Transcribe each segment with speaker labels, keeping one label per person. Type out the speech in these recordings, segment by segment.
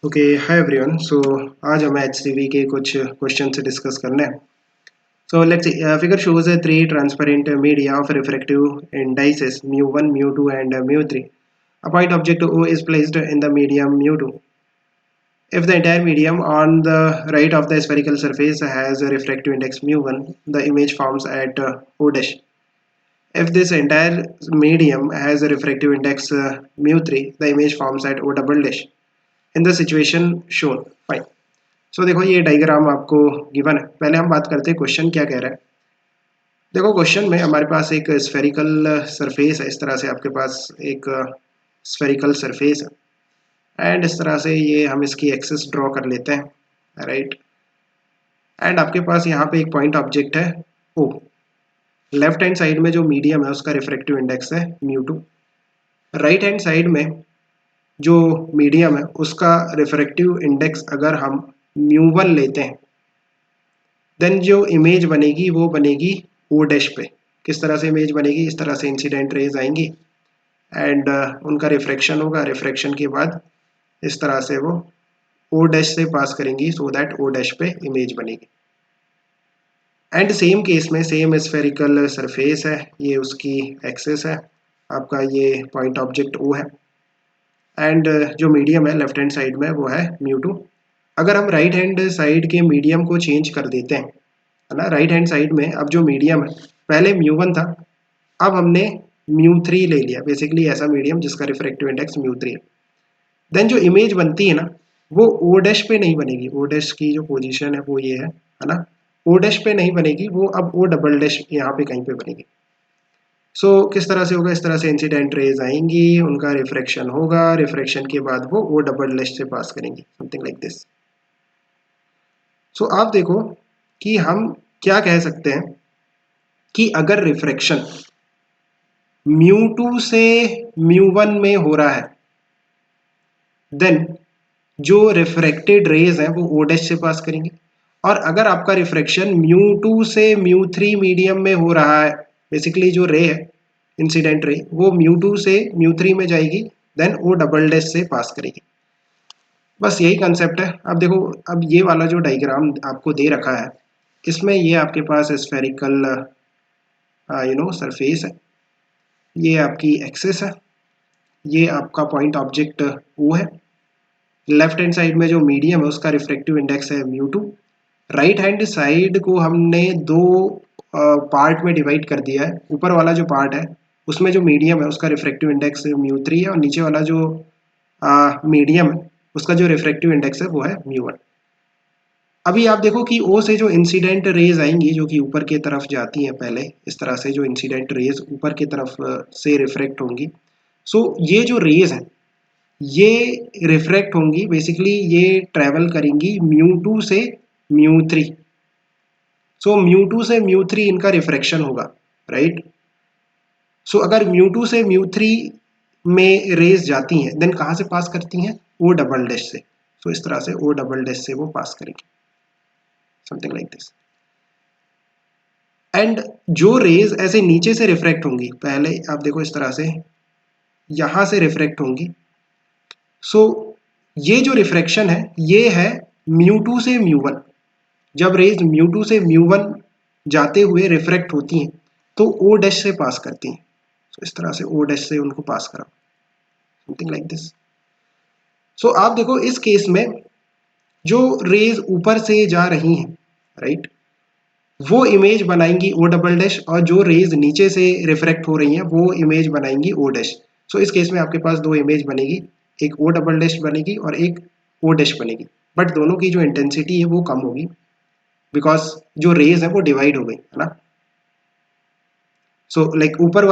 Speaker 1: Okay hi everyone. सो आज हमें HCV के कुछ क्वेश्चन से डिस्कस करना है। So let's figure shows three transparent media of refractive indices mu1 mu2 and mu3. A point object O is placed in the medium mu2. If the entire medium on the right of the spherical surface has a refractive index mu1, the image forms at O dash. If this entire medium has a refractive index mu3, the image forms at O double dash. In the situation shown, fine. सो देखो ये diagram आपको given है। पहले हम बात करते हैं question क्या कह रहा है। देखो क्वेश्चन में हमारे पास एक स्फेरिकल सरफेस है। इस तरह से आपके पास एक स्फेरिकल सरफेस है एंड इस तरह से ये हम इसकी एक्सिस ड्रॉ कर लेते हैं, राइट। एंड आपके पास यहाँ पे एक पॉइंट ऑब्जेक्ट है ओ। लेफ्ट हैंड साइड में जो मीडियम है उसका रिफ्रैक्टिव इंडेक्स है mu2। राइट हैंड साइड में जो मीडियम है उसका रिफ्रैक्टिव इंडेक्स अगर हम mu1 लेते हैं, देन जो इमेज बनेगी वो बनेगी ओ डैश पे। किस तरह से इमेज बनेगी? इस तरह से इंसिडेंट रेज आएंगी एंड उनका रिफ्रैक्शन होगा। रिफ्रैक्शन के बाद इस तरह से वो ओ डैश से पास करेंगी सो दैट ओ डैश पे इमेज बनेगी। एंड सेम केस में सेम स्फेरिकल सरफेस है, ये उसकी एक्सिस है, आपका ये पॉइंट ऑब्जेक्ट ओ है एंड जो मीडियम है लेफ्ट हैंड साइड में वो है mu2। अगर हम राइट हैंड साइड के मीडियम को चेंज कर देते हैं, है ना, राइट हैंड साइड में अब जो मीडियम है पहले mu1 था, अब हमने mu3 ले लिया। बेसिकली ऐसा मीडियम जिसका रिफ्रैक्टिव इंडेक्स mu3 है। देन जो इमेज बनती है ना वो ओ डैश पे नहीं बनेगी। ओ डैश की जो पोजीशन है वो ये है ना। ओ डैश पे नहीं बनेगी वो, अब ओ डबल डैश यहाँ पे कहीं पे बनेगी। सो किस तरह से होगा? इस तरह से इंसिडेंट रेज आएंगी, उनका रिफ्रैक्शन होगा, रिफ्रैक्शन के बाद वो ओ डबल डैश से पास करेंगी, समथिंग लाइक दिस। सो आप देखो कि हम क्या कह सकते हैं कि अगर रिफ्रैक्शन mu2 से mu1 में हो रहा है, देन जो रिफ्रैक्टेड रेज हैं वो ओ डैश से पास करेंगे। और अगर आपका रिफ्रैक्शन mu2 से mu3 मीडियम में हो रहा है, बेसिकली जो रे है इंसिडेंट रे वो mu2 से mu3 में जाएगी, देन ओ डबल डैश से पास करेगी। बस यही कंसेप्ट है। अब देखो, अब ये वाला जो डायग्राम आपको दे रखा है इसमें ये आपके पास स्फेरिकल सरफेस है, ये आपकी एक्सिस है, ये आपका पॉइंट ऑब्जेक्ट ओ है। लेफ्ट हैंड साइड में जो मीडियम है उसका रिफ्रैक्टिव इंडेक्स है mu2। राइट हैंड साइड को हमने दो पार्ट में डिवाइड कर दिया है। ऊपर वाला जो पार्ट है उसमें जो मीडियम है उसका रिफ्रैक्टिव इंडेक्स mu3 है और नीचे वाला जो मीडियम है उसका जो रिफ्रैक्टिव इंडेक्स है वो है mu1। अभी आप देखो कि ओ से जो इंसिडेंट रेज आएंगी जो कि ऊपर की तरफ जाती हैं, पहले इस तरह से जो इंसिडेंट रेज ऊपर की तरफ से रिफ्रैक्ट होंगी, सो ये जो रेज हैं ये रिफ्रैक्ट होंगी, बेसिकली ये ट्रेवल करेंगी mu2 से mu3। सो mu2 से mu3 इनका रिफ्रैक्शन होगा, राइट। सो अगर mu2 से mu3 में रेज जाती हैं देन कहाँ से पास करती हैं? ओ डबल डैश से। सो इस तरह से ओ डबल डैश से वो पास करेंगे, समथिंग लाइक दिस। एंड जो रेज ऐसे नीचे से रिफ्रैक्ट होंगी, पहले आप देखो इस तरह से यहां से रिफ्रैक्ट होंगी। सो ये जो रिफ्रैक्शन है ये है mu2 से mu1। जब रेज mu2 से mu1 जाते हुए रिफ्रैक्ट होती हैं तो ओ डैश से पास करती हैं। तो इस तरह से ओ डैश से उनको पास करा, समथिंग लाइक दिस। सो आप देखो इस केस में जो रेज ऊपर से जा रही हैं, राइट, वो इमेज बनाएंगी ओ डबल डैश, और जो रेज नीचे से रिफ्रैक्ट हो रही हैं वो इमेज बनाएंगी ओ डैश। सो इस केस में आपके पास दो इमेज बनेगी, एक ओ डबल डैश बनेगी और एक ओ डैश बनेगी। बट दोनों की जो इंटेंसिटी है वो कम होगी बिकॉज जो रेज है वो डिवाइड हो गई, है ना। सो लाइक ऊपर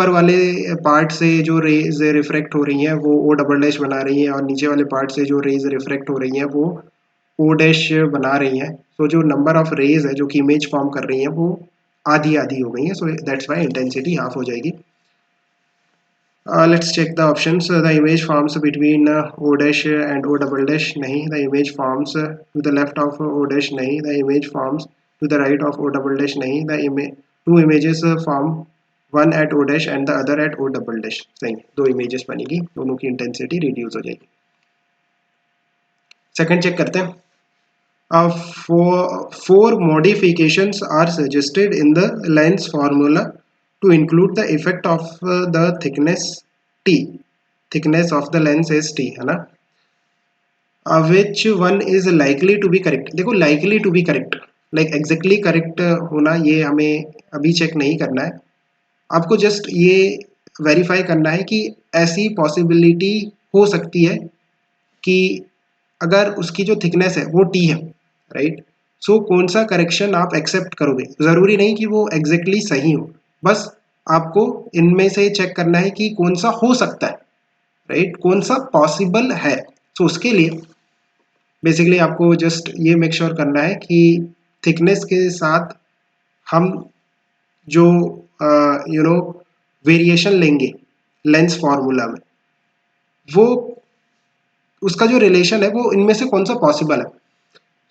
Speaker 1: वाले पार्ट से जो रेज रिफ्रैक्ट हो रही हैं वो ओ डबल डैश बना रही हैं और नीचे वाले पार्ट से जो रेज रिफ्रैक्ट हो रही हैं वो ओ डैश बना रही हैं। तो जो नंबर ऑफ रेज है जो कि इमेज फॉर्म कर रही हैं वो आधी आधी हो गई है, so that's why intensity half हो जाएगी। Let's check the options. The image forms between O dash and O double dash, नहीं। The image forms to the left of O dash, नहीं। The image forms to the right of O double dash, नहीं। The two images form, one at O dash and the other at O double dash, सही। दो images बनेगी, दोनों की intensity reduce हो जाएगी। Second check करते हैं. Four modifications are suggested in the Lenz formula to include the effect of the thickness T. Thickness of the lens is T, है ना. Which one is likely to be correct? देखो likely to be correct, like exactly correct होना ये हमें अभी check नहीं करना है. आपको जस्ट ये वेरीफाई करना है कि ऐसी पॉसिबिलिटी हो सकती है कि अगर उसकी जो थिकनेस है वो टी है, राइट. सो कौन सा करेक्शन आप एक्सेप्ट करोगे. ज़रूरी नहीं कि वो एग्जैक्टली सही हो, बस आपको इनमें से चेक करना है कि कौन सा हो सकता है, राइट, कौन सा पॉसिबल है. सो उसके लिए बेसिकली आपको जस्ट ये मेक श्योर करना है कि थिकनेस के साथ हम जो वेरिएशन लेंगे लेंस फार्मूला में, वो उसका जो रिलेशन है वो इनमें से कौन सा पॉसिबल है.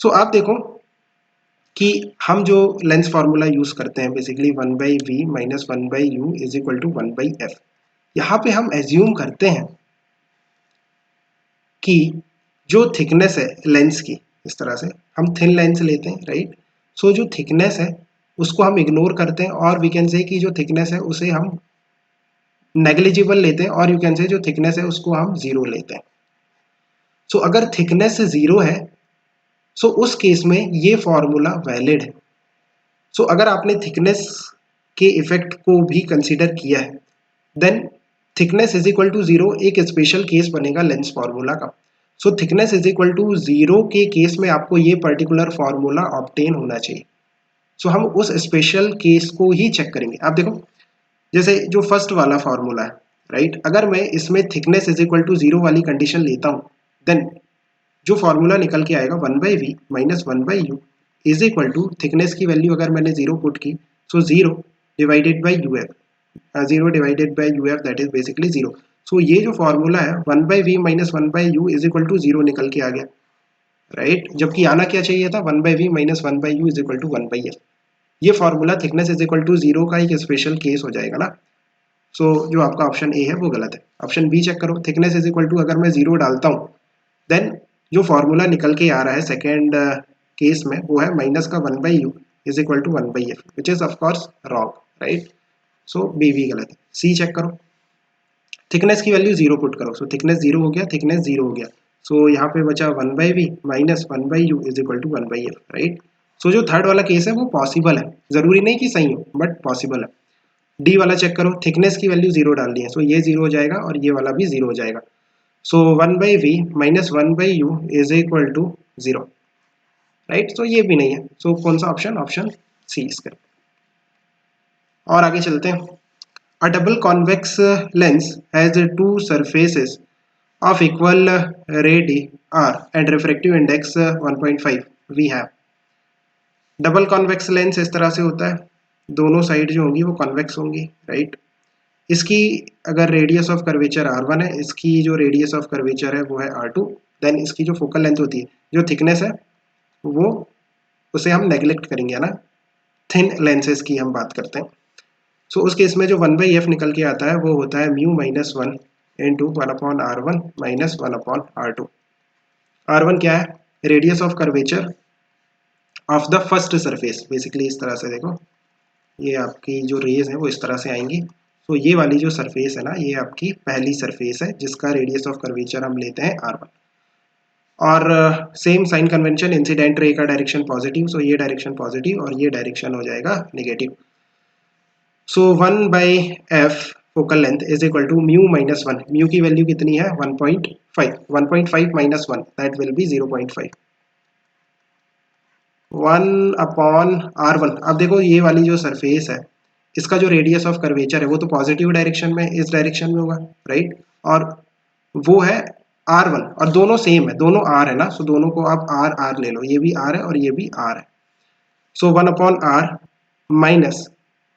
Speaker 1: सो आप देखो कि हम जो लेंस फार्मूला यूज करते हैं basically 1/v minus 1/u is equal to 1/f. यहाँ पे हम एज्यूम करते हैं कि जो थिकनेस है लेंस की, इस तरह से हम थिन लेंस लेते हैं, राइट. सो जो थिकनेस है उसको हम इग्नोर करते हैं और वी कैन से कि जो थिकनेस है उसे हम नेग्लिजिबल लेते हैं और यू कैन से जो थिकनेस है उसको हम जीरो लेते हैं. सो अगर थिकनेस जीरो है सो उस केस में ये फॉर्मूला वैलिड है. सो अगर आपने थिकनेस के इफेक्ट को भी कंसीडर किया है then thickness is equal to zero एक स्पेशल केस बनेगा लेंस फार्मूला का. So thickness is equal to zero के केस में आपको ये पर्टिकुलर फार्मूला ऑब्टेन होना चाहिए. सो हम उस स्पेशल केस को ही चेक करेंगे. आप देखो जैसे जो फर्स्ट वाला फार्मूला है, राइट, अगर मैं इसमें thickness is equal to zero वाली कंडीशन लेता हूँ देन जो फॉर्मूला निकल के आएगा 1/v minus 1/u is equal to thickness की वैल्यू अगर मैंने जीरो पुट की so zero divided by u f, zero divided by u f that is basically zero. So ये जो फॉर्मूला है 1/v minus 1/u is equal to zero निकल के आ गया, राइट. जबकि आना क्या चाहिए था 1/v minus 1/u is equal to 1/f. ये formula thickness is equal to zero का एक स्पेशल केस हो जाएगा ना. सो जो आपका ऑप्शन ए है वो गलत है. ऑप्शन बी चेक करो. थिकनेस इज इक्वल टू अगर मैं जीरो डालता हूँ देन जो फॉर्मूला निकल के आ रहा है सेकेंड केस में वो है माइनस का 1/u is equal to 1/f which is of course wrong, right. So B भी गलत है. सी चेक करो. थिकनेस की वैल्यू जीरो पुट करो. सो थिकनेस जीरो हो गया, थिकनेस जीरो हो गया. सो यहाँ पे बचा 1/v minus 1/u is equal to 1/f, right. So जो थर्ड वाला केस है वो पॉसिबल है, जरूरी नहीं कि सही हो बट पॉसिबल है. डी वाला चेक करो. थिकनेस की वैल्यू जीरो डालनी है. सो ये जीरो हो जाएगा और ये वाला भी जीरो हो जाएगा. So 1/v minus 1/u is equal to zero, right. So ये भी नहीं है. सो कौन सा ऑप्शन, ऑप्शन सी इसका. और आगे चलते हैं. अ double convex lens has to surfaces of equal radii r and refractive index 1.5 we have. Double convex lens इस तरह से होता है, दोनों साइड जो होंगी वो कॉन्वेक्स होंगी, राइट. इसकी अगर रेडियस ऑफ कर्वेचर r1 है, इसकी जो रेडियस ऑफ कर्वेचर है वो है r2, देन इसकी जो फोकल लेंथ होती है, जो थिकनेस है वो उसे हम नेग्लेक्ट करेंगे, है ना. थिन लेंसेज की हम बात करते हैं. सो उस केस में जो 1/f निकल के आता है वो होता है mu minus 1 into 1/r1 minus 1/r2. r1 क्या है, radius of curvature of the first surface. Basically इस तरह से देखो, ये आपकी जो रेज है वो इस तरह से आएंगी. तो ये वाली जो सरफेस है ना ये आपकी पहली सरफेस है जिसका रेडियस ऑफ कर्वेचर हम लेते हैं r1. और same sign convention, incident ray का डायरेक्शन पॉजिटिव, सो ये डायरेक्शन पॉजिटिव और ये डायरेक्शन हो जाएगा negative. So 1/f focal length is equal to mu minus 1. Mu की वैल्यू कितनी है 1.5. 1.5 minus 1 that will be 0.5. 1/r1. अब देखो ये वाली जो सरफेस है इसका जो रेडियस ऑफ कर्वेचर है वो तो पॉजिटिव डायरेक्शन में, इस डायरेक्शन में होगा, राइट. और वो है r1 और दोनों सेम है, दोनों r है ना. सो दोनों को आप r ले लो, ये भी r है और ये भी r है. सो 1/r माइनस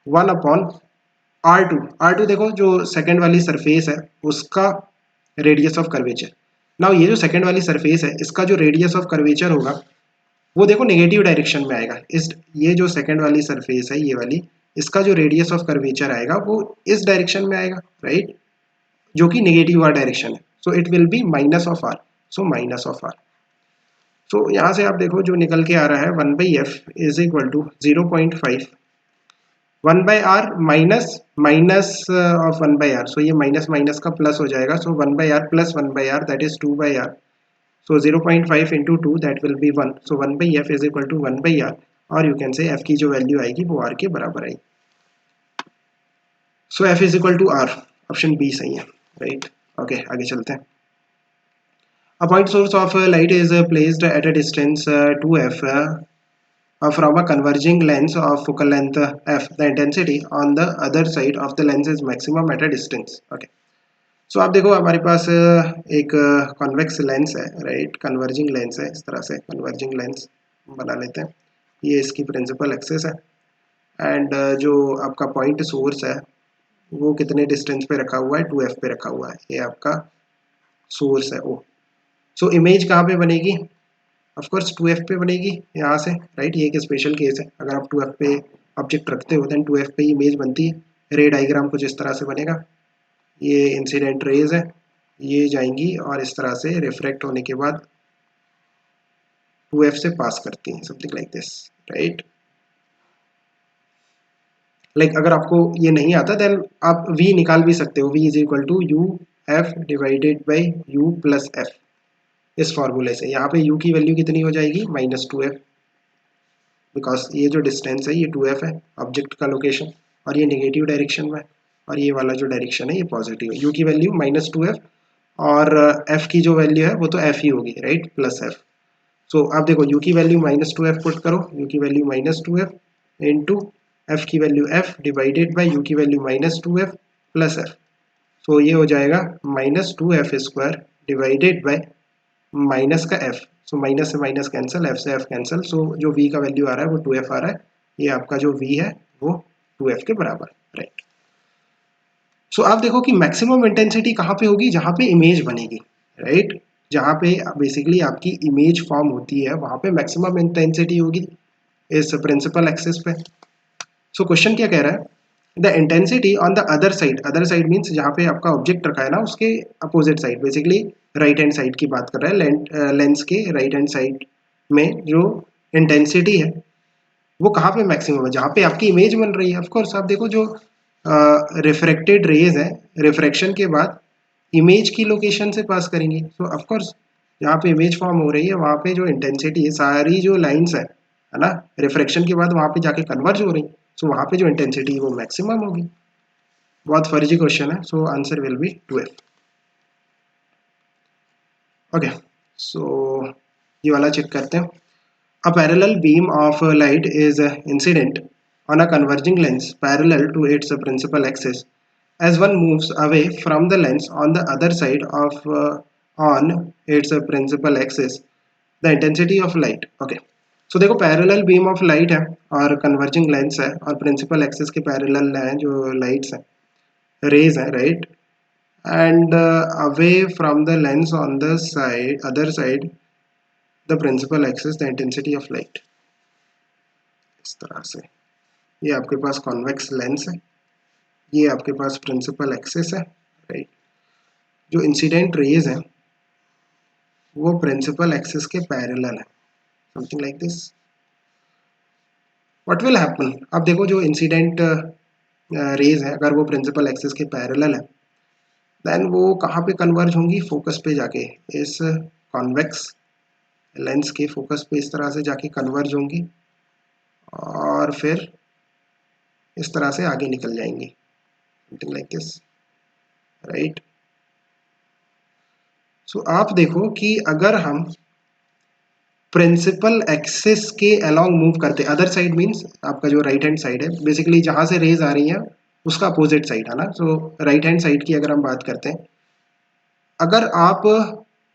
Speaker 1: 1/r2. r2 देखो जो सेकेंड वाली सरफेस है उसका रेडियस ऑफ कर्वेचर. नाउ ये जो सेकेंड वाली सरफेस है इसका जो रेडियस ऑफ कर्वेचर होगा वो देखो नेगेटिव डायरेक्शन में आएगा. इस ये जो सेकेंड वाली सरफेस है ये वाली, इसका जो रेडियस ऑफ कर्वेचर आएगा वो इस डायरेक्शन में आएगा, राइट, जो कि नेगेटिव आर डायरेक्शन है. So it will be minus of r. So minus of r. So यहाँ से आप देखो जो निकल के आ रहा है 1/f is equal to 0.5 1/r minus minus of 1/r, so ये माइनस माइनस का प्लस हो जाएगा, so 1/r plus 1/r that is 2/r, so 0.5 into 2 that will be 1, so 1/f is equal to 1/r, और you can say f की जो value आएगी वो r के बराबर आएगी, so f is equal to r, option B सही है, राइट। ओके आगे चलते हैं। A point source of light is placed at a distance 2f from a converging lens of focal length f. The intensity on the other side of the lens is maximum at a distance. Okay. सो आप देखो हमारे पास एक convex lens है, right, converging lens है, इस तरह से converging lens बना लेते हैं, ये इसकी प्रिंसिपल एक्सिस है, एंड जो आपका पॉइंट सोर्स है वो कितने डिस्टेंस पे रखा हुआ है, 2f पे रखा हुआ है, ये आपका सोर्स है ओ। सो इमेज कहाँ पे बनेगी, ऑफ कोर्स 2f पे बनेगी यहाँ से, राइट, ये एक स्पेशल केस है, अगर आप 2f पे ऑब्जेक्ट रखते हो देन 2f पे इमेज बनती है। रे डायग्राम कुछ इस तरह से बनेगा, ये इंसिडेंट रेज है, ये जाएंगी और इस तरह से रिफ्रैक्ट होने के बाद 2f से पास करती हैं, something like this, right. Like अगर आपको ये नहीं आता देन आप v निकाल भी सकते हो, v is equal to U F divided by U plus F, इस फॉर्मूले से। यहाँ पे u की वैल्यू कितनी हो जाएगी, -2f, बिकॉज ये जो डिस्टेंस है ये 2f है, ऑब्जेक्ट का लोकेशन, और ये नेगेटिव डायरेक्शन में, और ये वाला जो डायरेक्शन है ये पॉजिटिव है। u की वैल्यू -2f और f की जो वैल्यू है वो तो f ही होगी, राइट, प्लस f। सो आप देखो u की वैल्यू -2f पुट करो, u की वैल्यू -2f इंटू f की value f divided by u की वैल्यू -2f प्लस f, सो ये हो जाएगा -2f² डिवाइडेड बाय माइनस का f, सो माइनस से माइनस कैंसिल, f से f कैंसिल, सो जो v का वैल्यू आ रहा है वो 2f आ रहा है, ये आपका जो v है वो 2f के बराबर, राइट। सो आप देखो कि मैक्सिमम इंटेंसिटी कहाँ पे होगी, जहाँ पे इमेज बनेगी, राइट, जहाँ पे बेसिकली आपकी इमेज फॉर्म होती है वहाँ पे मैक्सिमम इंटेंसिटी होगी इस प्रिंसिपल एक्सिस पे। सो क्वेश्चन क्या कह रहा है, the intensity on the other side means जहाँ पे आपका ऑब्जेक्ट रखा है ना उसके opposite side, basically right hand side की बात कर रहा है, लेंस के राइट हैंड साइड में जो इंटेंसिटी है वो कहाँ पे मैक्सिमम है, जहाँ पे आपकी इमेज बन रही है। ऑफकोर्स आप देखो जो रिफ्रैक्टेड रेज है, रिफ्रैक्शन के बाद इमेज की लोकेशन से पास करेंगे, सो ऑफकोर्स जहाँ पे इमेज फॉर्म हो रही है वहाँ पे जो इंटेंसिटी है, सारी जो लाइन्स है ना, रिफ्रैक्शन के बाद वहाँ पे जाके कन्वर्ज हो रही, सो वहाँ पे जो इंटेंसिटी है वो मैक्सिमम होगी। बहुत फर्जी क्वेश्चन है, so answer will be 2f। Okay, so ये वाला चेक करते हैं। A parallel beam of light is incident on a converging lens parallel to its principal axis. As one moves away from the lens on the other side of on its principal axis, the intensity of light. Okay. So देखो parallel beam of light है और converging lens है और principal axis के parallel है जो lights हैं, rays है, right, and away from the lens on the side other side the principal axis the intensity of light, इस तरह से। ये आपके पास कॉन्वेक्स लेंस है, ये आपके पास प्रिंसिपल एक्सिस है, राइट, जो इंसिडेंट रेज है वो प्रिंसिपल एक्सिस के पैरेलल है, something like this. What will happen, अब देखो जो इंसिडेंट रेज है अगर वो प्रिंसिपल एक्सिस के पैरेलल है देन वो कहाँ पे कन्वर्ज होंगी, फोकस पे जाके, इस कॉन्वेक्स लेंस के फोकस पे इस तरह से जाके कन्वर्ज होंगी और फिर इस तरह से आगे निकल जाएंगी, समथिंग लाइक दिस, राइट। सो आप देखो कि अगर हम प्रिंसिपल एक्सिस के अलोंग मूव करते, अदर साइड मीन्स आपका जो राइट हैंड साइड है, बेसिकली जहाँ से रेज आ रही है उसका अपोजिट साइड है ना, सो राइट हैंड साइड की अगर हम बात करते हैं, अगर आप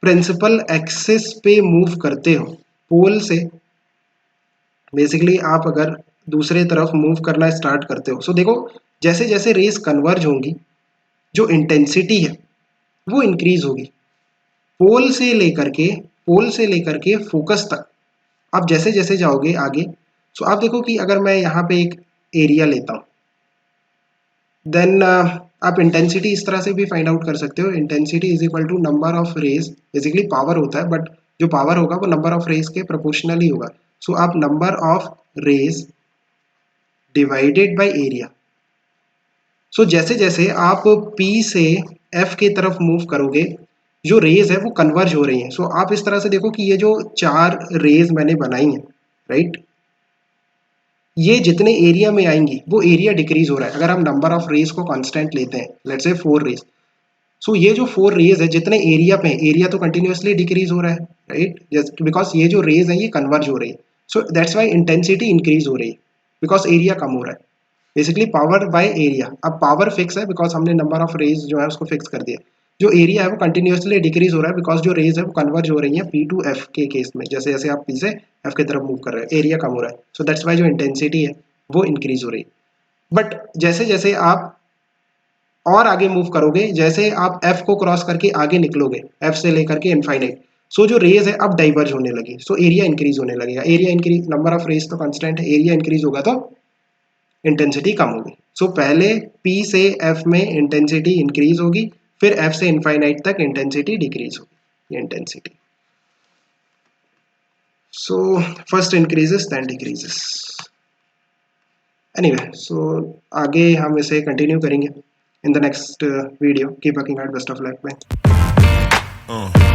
Speaker 1: प्रिंसिपल एक्सिस पे मूव करते हो पोल से, बेसिकली आप अगर दूसरे तरफ मूव करना स्टार्ट करते हो, सो देखो जैसे जैसे रेस कन्वर्ज होंगी जो इंटेंसिटी है वो इंक्रीज होगी, पोल से लेकर के फोकस तक आप जैसे जैसे जाओगे आगे। सो आप देखो कि अगर मैं यहाँ पे एक एरिया लेता हूँ देन आप इंटेंसिटी इस तरह से भी फाइंड आउट कर सकते हो, intensity is equal to number of rays, basically power होता है बट जो पावर होगा वो नंबर ऑफ रेज के प्रोपोर्शनल ही होगा। सो आप number of rays divided by area. So जैसे जैसे आप P से F की तरफ मूव करोगे, जो रेज है वो कन्वर्ज हो रही हैं। सो आप इस तरह से देखो कि ये जो 4 रेज मैंने बनाई हैं, राइट, ये जितने एरिया में आएंगी वो एरिया डिक्रीज हो रहा है। अगर हम नंबर ऑफ रेज को कांस्टेंट लेते हैं, लेट्स से 4 रेज, सो ये जो 4 रेज है जितने एरिया पे है, एरिया तो कंटिन्यूअसली डिक्रीज हो रहा है, राइट, जस्ट बिकॉज ये जो रेज है ये कन्वर्ज हो रही है। So that's why intensity increase हो रही है, बिकॉज एरिया कम हो रहा है। Basically power by area. अब पावर फिक्स है बिकॉज हमने नंबर ऑफ रेज जो है उसको फिक्स कर दिया। जो एरिया है वो कंटिन्यूअसली डिक्रीज हो रहा है बिकॉज जो रेज है वो कन्वर्ज हो रही है पी टू एफ के केस में। जैसे जैसे आप पी से एफ की तरफ मूव कर रहे हैं, एरिया कम हो रहा है, सो दैट्स वाई जो इंटेंसिटी है वो इंक्रीज हो रही है। बट जैसे जैसे आप और आगे मूव करोगे, जैसे आप एफ को क्रॉस करके आगे निकलोगे, एफ से लेकर के इनफाइनाइट, सो जो रेज है अब डाइवर्ज होने लगी, सो एरिया इंक्रीज होने लगेगा। Area increase, number of rays तो कांस्टेंट है, एरिया इंक्रीज होगा तो इंटेंसिटी कम होगी। सो पहले P से F में इंटेंसिटी इंक्रीज होगी, फिर F से इनफाइनाइट तक इंटेंसिटी डिक्रीज होगी, ये intensity. So first increases then decreases. Anyway, so आगे हम इसे कंटिन्यू करेंगे in the next video. Keep working hard, best of luck, bye.